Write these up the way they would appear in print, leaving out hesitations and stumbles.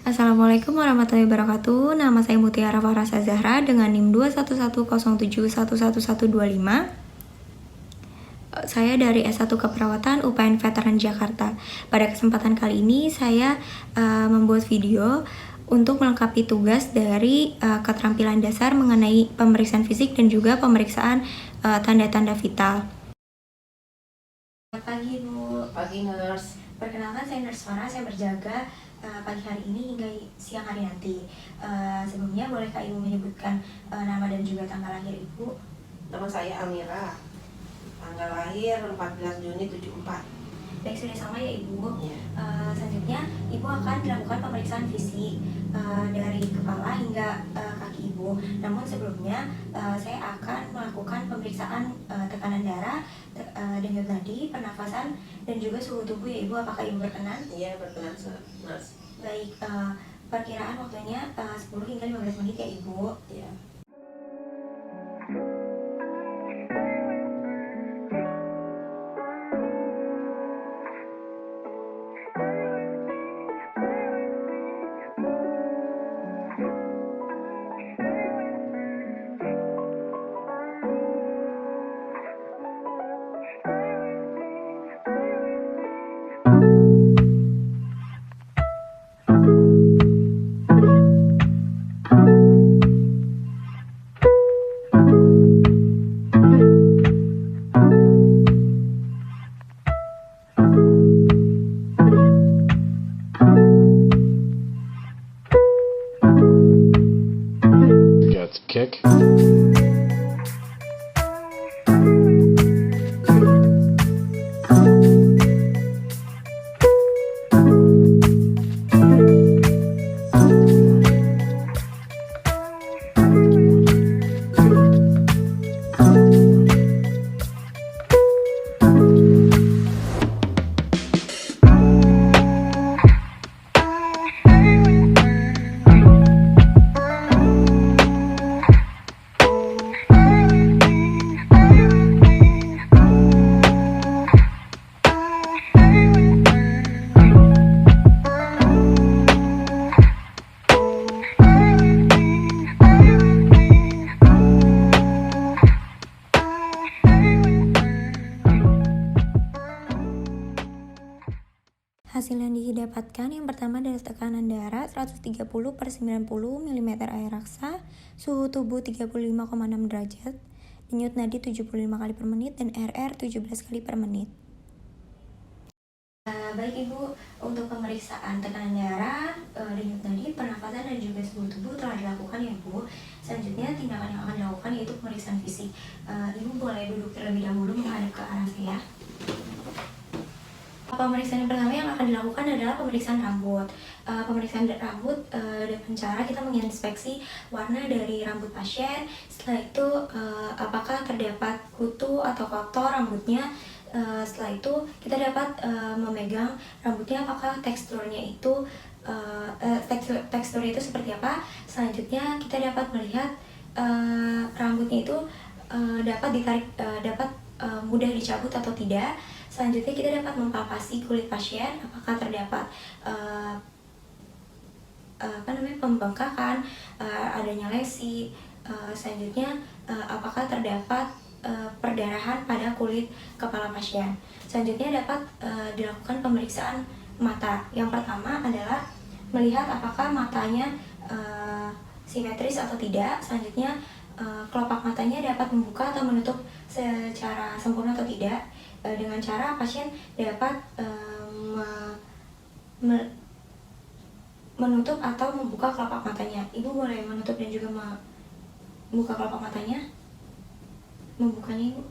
Assalamualaikum warahmatullahi wabarakatuh. Nama saya Mutiara Farasa Zahra dengan NIM 21107111125. Saya dari S1 Keperawatan UPN Veteran Jakarta. Pada kesempatan kali ini saya membuat video untuk melengkapi tugas dari keterampilan dasar mengenai pemeriksaan fisik dan juga pemeriksaan tanda-tanda vital. Selamat pagi, Bu. Pagi, Nurse. Perkenalkan, saya Nurse Farah. Saya berjaga pagi hari ini hingga siang hari nanti. Sebelumnya, bolehkah Ibu menyebutkan nama dan juga tanggal lahir Ibu? Nama saya Amira. Tanggal lahir 14 Juni 74. Baik, sudah sama ya Ibu. Ya. Selanjutnya, Ibu akan dilakukan pemeriksaan fisik dari kepala hingga kaki Ibu. Namun sebelumnya, saya akan melakukan pemeriksaan tekanan darah, denyut nadi, pernafasan, dan juga suhu tubuh ya Ibu. Apakah Ibu berkenan? Iya, berkenan, Nurse. Baik, perkiraan waktunya 10 hingga 15 menit ya Ibu. Ya. Got the kick. Hasil yang didapatkan yang pertama adalah tekanan darah 130/90 mm air raksa, suhu tubuh 35,6 derajat, denyut nadi 75 kali per menit, dan RR 17 kali per menit. Baik Ibu, untuk pemeriksaan tekanan darah, denyut nadi, pernafasan, dan juga suhu tubuh telah dilakukan ya Bu. Selanjutnya tindakan yang akan dilakukan yaitu pemeriksaan fisik. Ibu boleh duduk terlebih dahulu menghadap ke arah saya. Pemeriksaan yang pertama yang akan dilakukan adalah pemeriksaan rambut. Pemeriksaan rambut dengan cara kita menginspeksi warna dari rambut pasien. Setelah itu apakah terdapat kutu atau kotor rambutnya. Setelah itu kita dapat memegang rambutnya, apakah teksturnya itu teksturnya itu seperti apa. Selanjutnya kita dapat melihat rambutnya itu dapat ditarik, dapat mudah dicabut atau tidak. Selanjutnya kita dapat mempalpasi kulit pasien, apakah terdapat pembengkakan, adanya lesi. Selanjutnya apakah terdapat perdarahan pada kulit kepala pasien. Selanjutnya dapat dilakukan pemeriksaan mata. Yang pertama adalah melihat apakah matanya simetris atau tidak. Selanjutnya kelopak matanya dapat membuka atau menutup secara sempurna atau tidak. Dengan cara pasien dapat menutup atau membuka kelopak matanya. Ibu boleh menutup dan juga membuka kelopak matanya. Membukanya Ibu.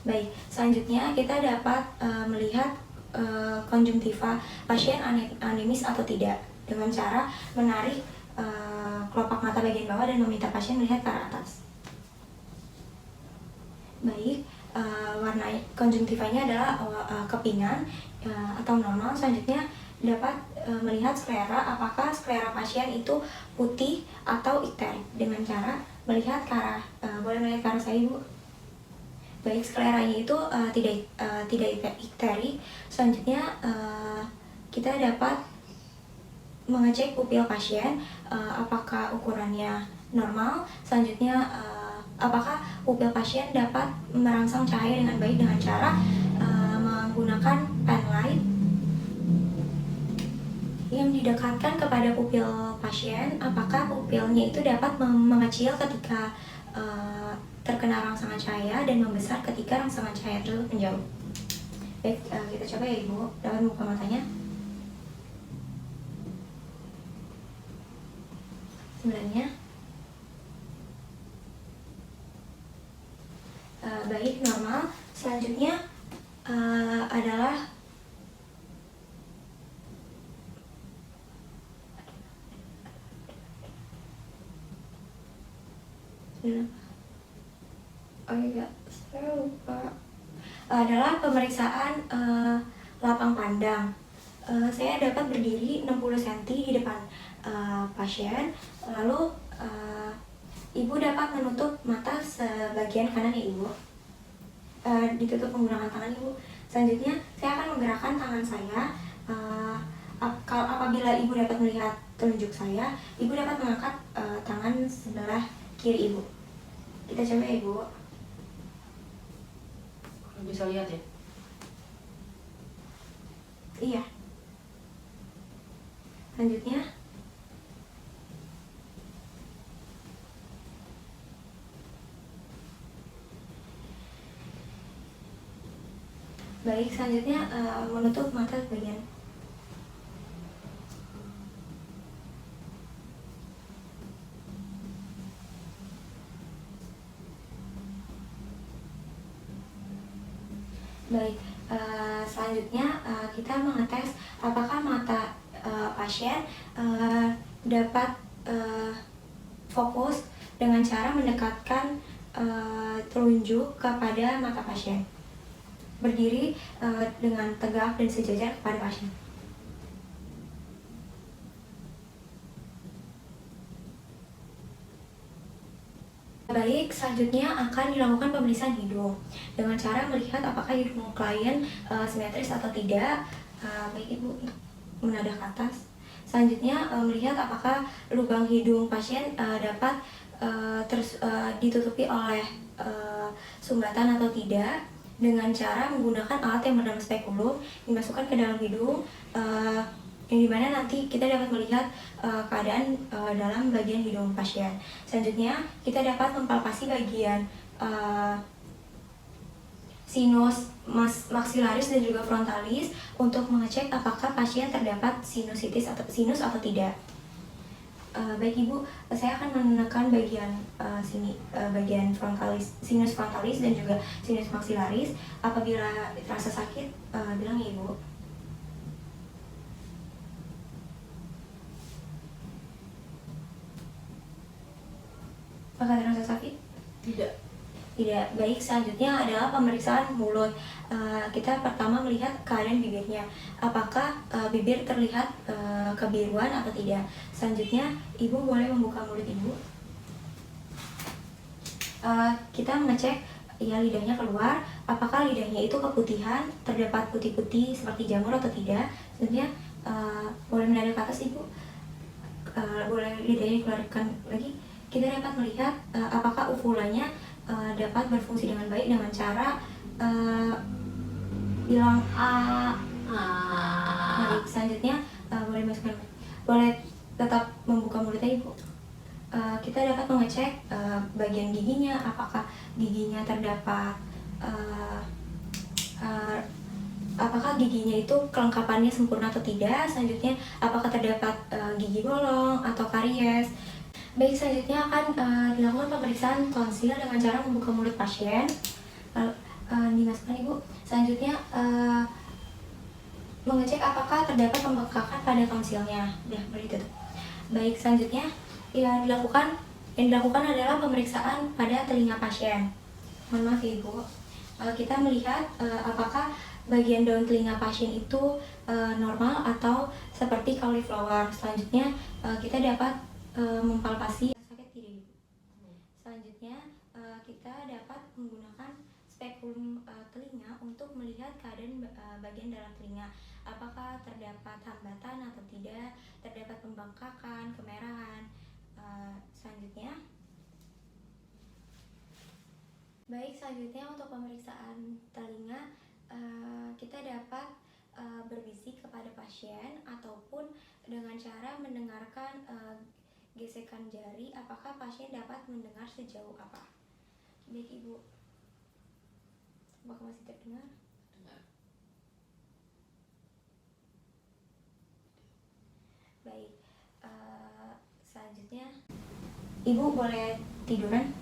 Baik, selanjutnya kita dapat melihat konjungtiva pasien anemis atau tidak dengan cara menarik kelopak mata bagian bawah dan meminta pasien melihat ke arah atas. Baik, warna konjungtivanya adalah kepingan atau normal. Selanjutnya dapat melihat sklera, apakah sklera pasien itu putih atau ikterik dengan cara melihat ke arah, boleh melihat ke arah saya Ibu. Baik, skleranya itu tidak ikterik. Selanjutnya kita dapat mengecek pupil pasien, apakah ukurannya normal. Selanjutnya, apakah pupil pasien dapat merangsang cahaya dengan baik dengan cara menggunakan pen light yang didekatkan kepada pupil pasien. Apakah pupilnya itu dapat mengecil ketika terkena rangsangan cahaya dan membesar ketika rangsangan cahaya tersebut menjauh. Baik, kita coba ya Ibu, dapat membuka matanya. Sebenarnya baik, normal. Selanjutnya adalah saya lupa. Adalah pemeriksaan lapang pandang. Saya dapat berdiri 60 cm di depan pasien, lalu Ibu dapat menutup mata sebagian kanan ya Ibu. Ditutup menggunakan tangan Ibu. Selanjutnya saya akan menggerakkan tangan saya. Apabila Ibu dapat melihat telunjuk saya, Ibu dapat mengangkat tangan sebelah kiri Ibu. Kita coba ya Ibu. Bisa lihat ya? Iya. Selanjutnya baik, selanjutnya menutup mata bagian. Baik, selanjutnya kita mengetes apakah mata pasien dapat fokus dengan cara mendekatkan telunjuk kepada mata pasien. Berdiri dengan tegak dan sejajar kepada pasien. Baik, selanjutnya akan dilakukan pemeriksaan hidung dengan cara melihat apakah hidung klien simetris atau tidak. Baik Ibu, menadah ke atas. Selanjutnya melihat apakah lubang hidung pasien dapat ditutupi oleh sumbatan atau tidak, dengan cara menggunakan alat yang bernama spekulum dimasukkan ke dalam hidung, yang dimana nanti kita dapat melihat keadaan dalam bagian hidung pasien. Selanjutnya kita dapat mempalpasi bagian sinus maksilaris dan juga frontalis untuk mengecek apakah pasien terdapat sinusitis atau sinus atau tidak. Baik Ibu, saya akan menekan bagian sini, bagian frontalis, sinus frontalis dan juga sinus maksilaris. Apabila terasa sakit, bilang ya Ibu. Apakah terasa sakit? Tidak. Tidak. Baik, selanjutnya adalah pemeriksaan mulut. Kita pertama melihat keadaan bibirnya. Apakah bibir terlihat kebiruan atau tidak. Selanjutnya, Ibu boleh membuka mulut Ibu. Kita mengecek ya lidahnya keluar. Apakah lidahnya itu keputihan, terdapat putih-putih seperti jamur atau tidak. Selanjutnya, boleh mendadak ke atas Ibu. Boleh lidahnya dikeluarkan lagi. Kita dapat melihat apakah uvulanya dapat berfungsi dengan baik dengan cara bilang A. Baik, selanjutnya boleh masukkan, boleh tetap membuka mulutnya Ibu. Kita dapat mengecek bagian giginya, apakah giginya terdapat apakah giginya itu kelengkapannya sempurna atau tidak. Selanjutnya apakah terdapat gigi bolong atau karies. Baik, selanjutnya akan dilakukan pemeriksaan tonsil dengan cara membuka mulut pasien. Dimasukkan Ibu. Selanjutnya mengecek apakah terdapat pembengkakan pada tonsilnya. Ya, boleh ditutup. Baik, selanjutnya yang dilakukan adalah pemeriksaan pada telinga pasien. Mohon maaf ya Ibu. Kita melihat apakah bagian daun telinga pasien itu normal atau seperti cauliflower. Selanjutnya kita dapat mempalpasi sakit tidak Ibu. Selanjutnya kita dapat menggunakan spekulum telinga untuk melihat keadaan bagian dalam telinga. apakah terdapat hambatan atau tidak, terdapat pembengkakan, kemerahan. Selanjutnya, selanjutnya untuk pemeriksaan telinga, kita dapat berbisik kepada pasien ataupun dengan cara mendengarkan gesekan jari, apakah pasien dapat mendengar sejauh apa. Baik Ibu, apakah masih terdengar? Dengar. Baik, selanjutnya Ibu boleh tiduran.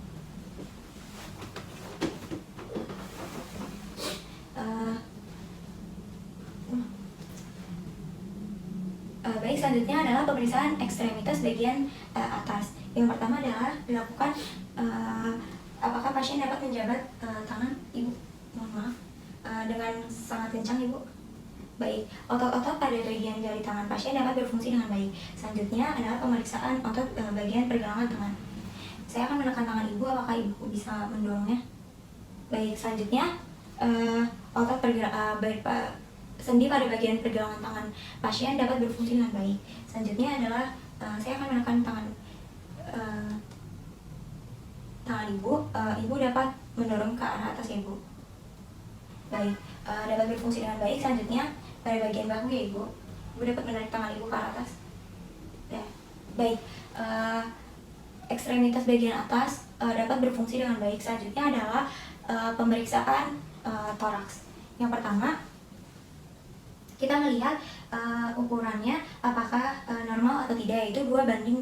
Baik, selanjutnya adalah pemeriksaan ekstremitas bagian atas. Yang pertama adalah dilakukan apakah pasien dapat menjabat tangan Ibu, mohon maaf, dengan sangat kencang Ibu. Baik, otot-otot pada bagian jari tangan pasien dapat berfungsi dengan baik. Selanjutnya adalah pemeriksaan otot bagian pergelangan tangan. Saya akan menekan tangan Ibu, apakah Ibu bisa mendorongnya? Baik, selanjutnya otot sendi pada bagian pergelangan tangan pasien dapat berfungsi dengan baik. Selanjutnya adalah saya akan menekan tangan Ibu. Ibu dapat mendorong ke arah atas ya Ibu. Baik, dapat berfungsi dengan baik. Selanjutnya pada bagian bahu ya Ibu. Ibu dapat menarik tangan Ibu ke arah atas. Ya. Baik, ekstremitas bagian atas dapat berfungsi dengan baik. Selanjutnya adalah pemeriksaan toraks. Yang pertama, kita melihat ukurannya apakah normal atau tidak, yaitu 2:1.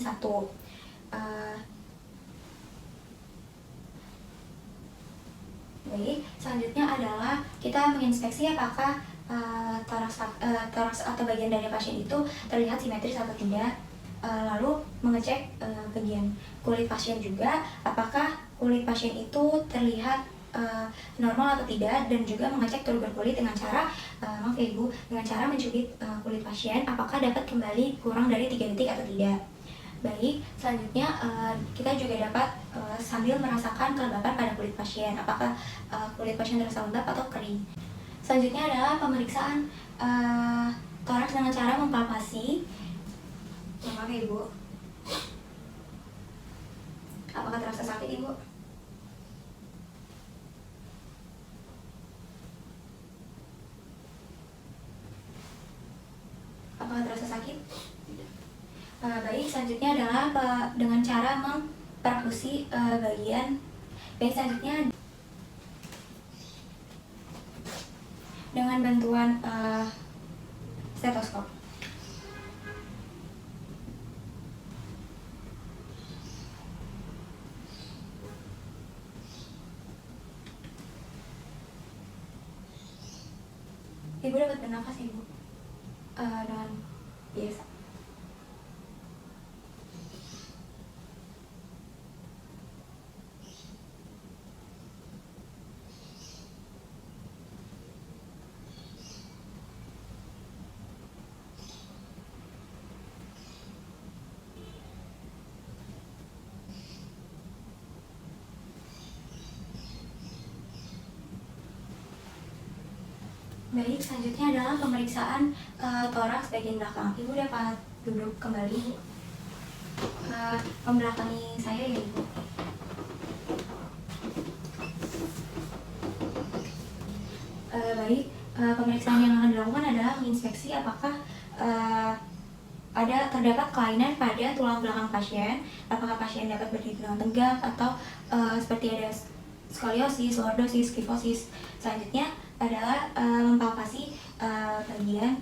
Baik, selanjutnya adalah kita menginspeksi apakah toraks atau bagian dari pasien itu terlihat simetris atau tidak. Lalu mengecek bagian kulit pasien juga, apakah kulit pasien itu terlihat normal atau tidak, dan juga mengecek turgor kulit dengan cara maaf ya Ibu, dengan cara mencubit kulit pasien apakah dapat kembali kurang dari 3 detik atau tidak. Baik, selanjutnya kita juga dapat sambil merasakan kelembapan pada kulit pasien, apakah kulit pasien terasa lembab atau kering. Selanjutnya adalah pemeriksaan toraks dengan cara mempalpasi. Maaf ya Ibu, apakah terasa sakit Ibu? Apakah terasa sakit? Baik, selanjutnya adalah dengan cara memperkusi bagian. Baik, selanjutnya dengan bantuan stetoskop. Ibu dapat bernafas Ibu dengan biasa. Baik, selanjutnya adalah pemeriksaan toraks bagian belakang. Ibu dapat duduk kembali Ibu. Membelakangi saya ya Ibu. Baik, pemeriksaan yang akan dilakukan adalah menginspeksi apakah terdapat kelainan pada tulang belakang pasien, apakah pasien dapat berdiri dengan tegak atau seperti ada skoliosis, lordosis, kifosis. Selanjutnya adalah mempalpasi bagian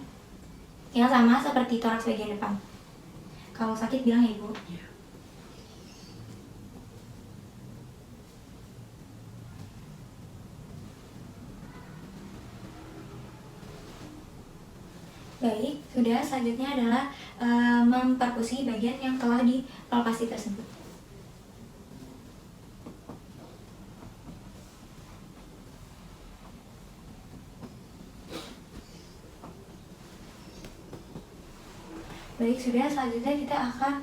yang sama seperti toraks bagian depan. Kalau sakit bilang ya Ibu. Baik, sudah. Selanjutnya adalah memperkusi bagian yang telah dipalpasi tersebut. Baik, sudah. Selanjutnya kita akan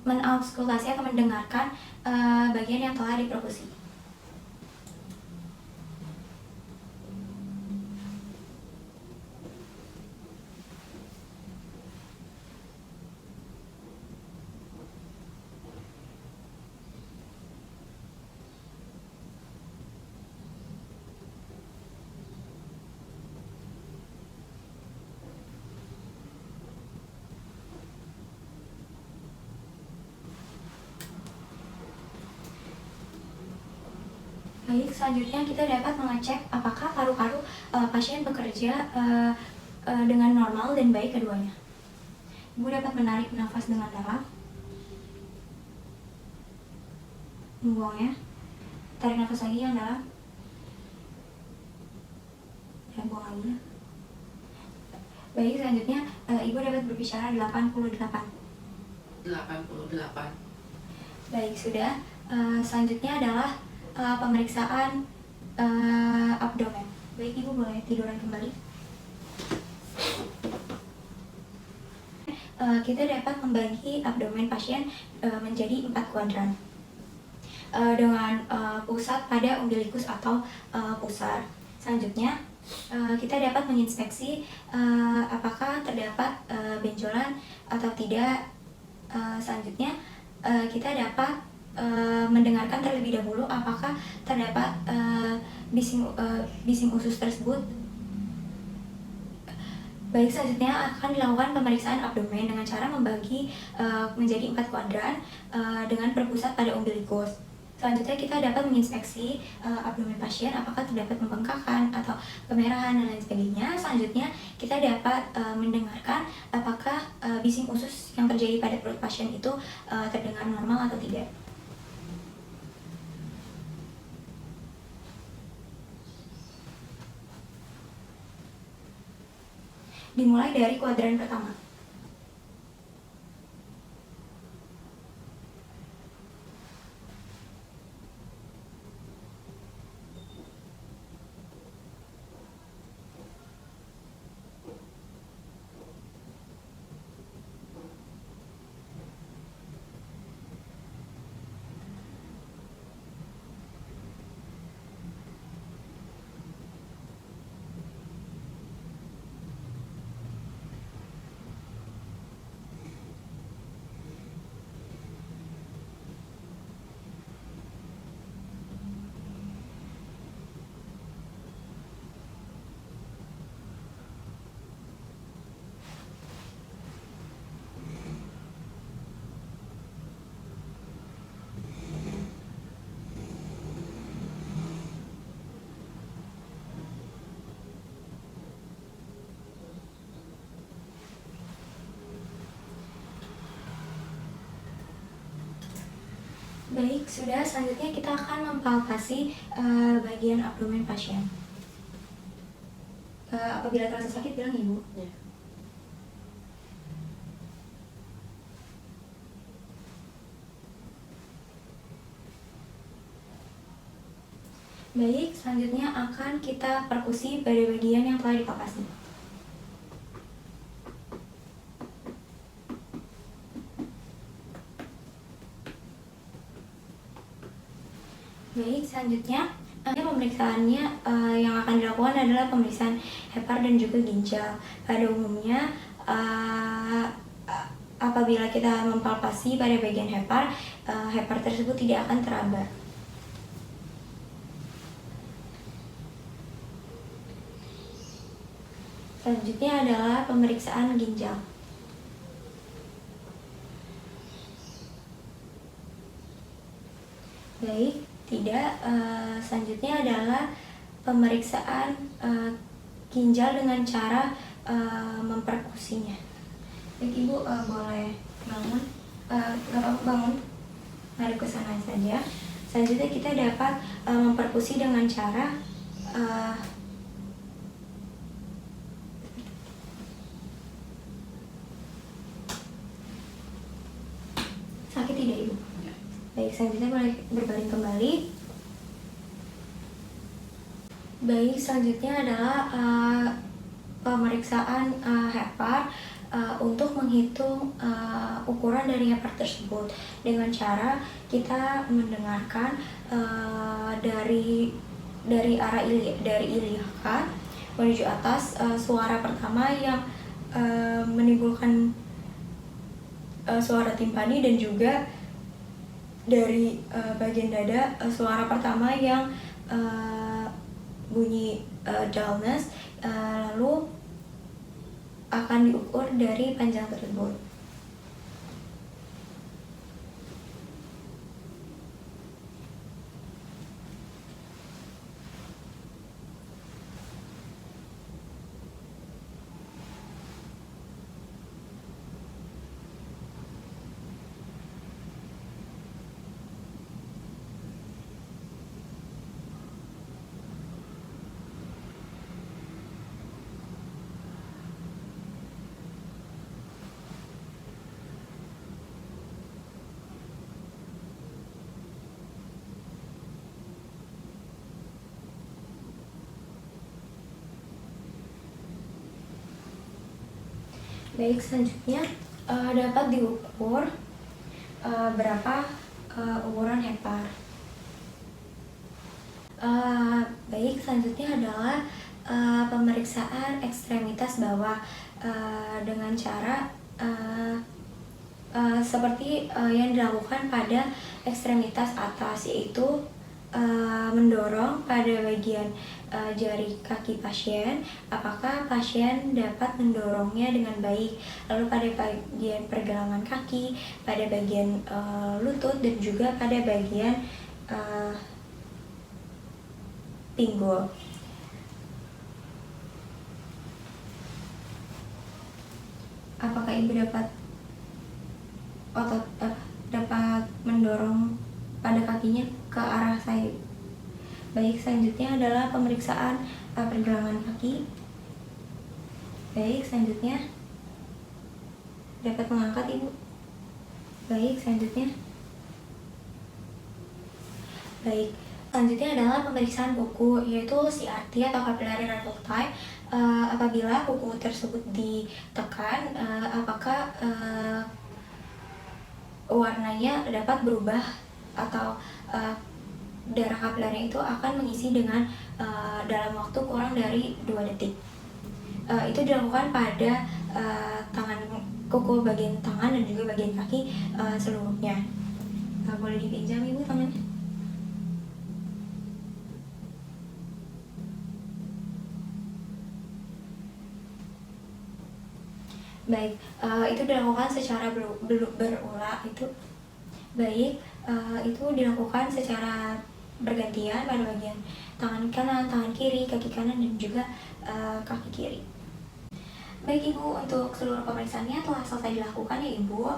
menauskultasi atau mendengarkan bagian yang telah diperkusi. Baik, selanjutnya kita dapat mengecek apakah paru-paru pasien bekerja dengan normal dan baik keduanya. Ibu dapat menarik nafas dengan dalam, membuangnya, tarik nafas lagi yang dalam, dan buang lagi. Baik, selanjutnya Ibu dapat berbicara 88. 88. Baik, sudah. Selanjutnya adalah pemeriksaan abdomen. Baik, Ibu boleh tiduran kembali. Kita dapat membagi abdomen pasien menjadi 4 kuadran dengan pusat pada umbilikus atau pusar. Selanjutnya kita dapat menginspeksi apakah terdapat benjolan atau tidak. Selanjutnya kita dapat mendengarkan terlebih dahulu apakah terdapat bising usus tersebut. Baik, selanjutnya akan dilakukan pemeriksaan abdomen dengan cara membagi menjadi 4 kuadran dengan berpusat pada umbilikus. Selanjutnya kita dapat menginspeksi abdomen pasien apakah terdapat pembengkakan atau kemerahan dan lain sebagainya. Selanjutnya kita dapat mendengarkan apakah bising usus yang terjadi pada perut pasien itu terdengar normal atau tidak. Dimulai dari kuadran pertama. Baik, sudah. Selanjutnya kita akan mempalpasi bagian abdomen pasien. Apabila terasa sakit, bilang Ibu. Ya. Baik, selanjutnya akan kita perkusi pada bagian yang telah dipalpasi. Baik, selanjutnya pemeriksaannya yang akan dilakukan adalah pemeriksaan hepar dan juga ginjal. Pada umumnya apabila kita mempalpasi pada bagian hepar, hepar tersebut tidak akan teraba. Selanjutnya adalah pemeriksaan ginjal. Baik, tidak. Selanjutnya adalah pemeriksaan ginjal dengan cara memperkusinya. Baik, Ibu boleh bangun, nggak apa-apa bangun, mari ke sana saja. Selanjutnya kita dapat memperkusi dengan cara sakit tidak, Ibu? Baik, selanjutnya boleh berbaring kembali. Baik, selanjutnya adalah pemeriksaan hepar untuk menghitung ukuran dari hepar tersebut dengan cara kita mendengarkan dari arah dari ilika menuju atas suara pertama yang menimbulkan suara timpani, dan juga dari bagian dada suara pertama yang bunyi dullness, lalu akan diukur dari panjang tersebut. Baik, selanjutnya dapat diukur berapa ukuran hepar. Baik, selanjutnya adalah pemeriksaan ekstremitas bawah dengan cara seperti yang dilakukan pada ekstremitas atas, yaitu mendorong pada bagian jari kaki pasien, apakah pasien dapat mendorongnya dengan baik, lalu pada bagian pergelangan kaki, pada bagian lutut, dan juga pada bagian pinggul. Apakah ibu dapat dapat mendorong pada kakinya ke arah saya? Baik, selanjutnya adalah pemeriksaan pergelangan kaki. Baik, selanjutnya dapat mengangkat ibu. Baik, selanjutnya. Baik, selanjutnya adalah pemeriksaan kuku, yaitu CRT atau capillary retinal type. Apabila kuku tersebut ditekan, apakah warnanya dapat berubah atau darah kapilernya itu akan mengisi dengan dalam waktu kurang dari 2 detik. Itu dilakukan pada tangan, kuku bagian tangan dan juga bagian kaki seluruhnya. Boleh dipinjam ibu tangannya. Baik, itu dilakukan secara berulang itu. Baik, itu dilakukan secara bergantian pada bagian tangan kanan, tangan kiri, kaki kanan, dan juga kaki kiri. Baik ibu, untuk seluruh pemeriksaannya telah selesai dilakukan ya ibu.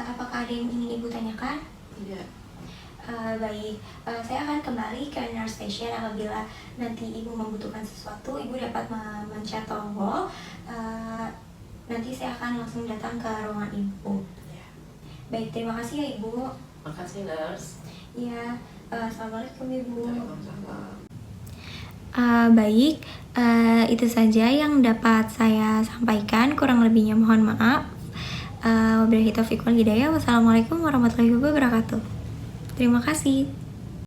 Apakah ada yang ingin ibu tanyakan? Tidak. Baik, saya akan kembali ke nurse station. Apabila nanti ibu membutuhkan sesuatu, ibu dapat mencet tombol. Nanti saya akan langsung datang ke ruangan ibu. Ya. Baik, terima kasih ya ibu. Makasih nurse. Ya, assalamualaikum ibu. Waalaikumsalam. Baik, itu saja yang dapat saya sampaikan. Kurang lebihnya mohon maaf. Wabillahi taufiq wal hidayah. Wassalamualaikum warahmatullahi wabarakatuh. Terima kasih.